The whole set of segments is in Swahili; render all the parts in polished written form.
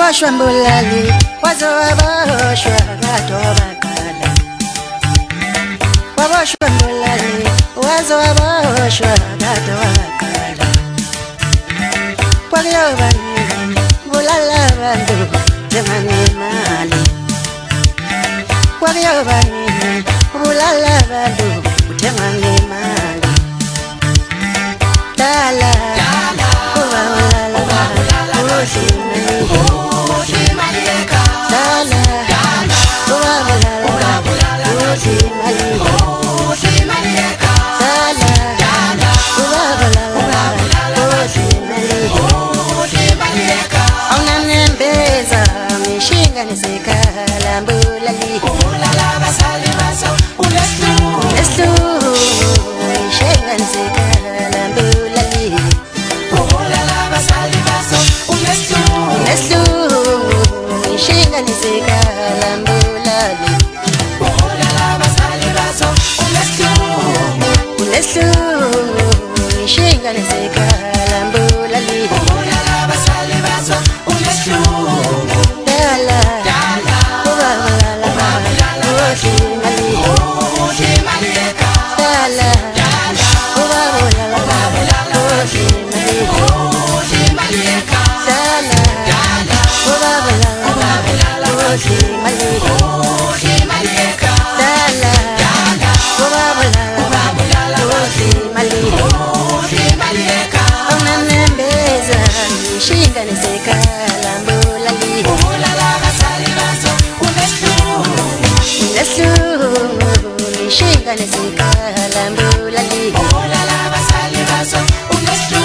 Waboshwa mbulali wazo waboshwa gato bakala. Waboshwa mbulali wazo waboshwa gato bakala. Kwagyo bani bulala bandu temani mali. Kwagyo bani bulala bandu temani mali. Dala bulala bandu Nisekala mbulali ulala basali baso ulestu shenga nisekala mbulali ulala basali baso ulestu shenga nisekala mbulali ulala basali baso ulestu shenga nisekala mbulali ulala basali baso ulestu Nisekala mbulali ulala basali baso ulestu.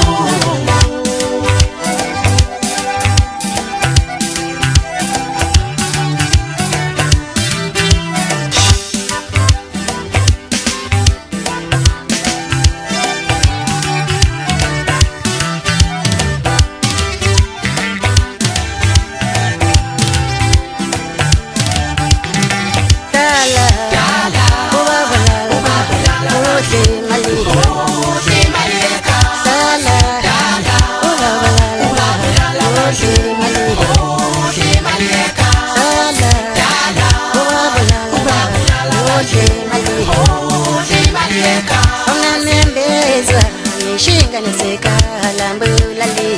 Nisekala mbulali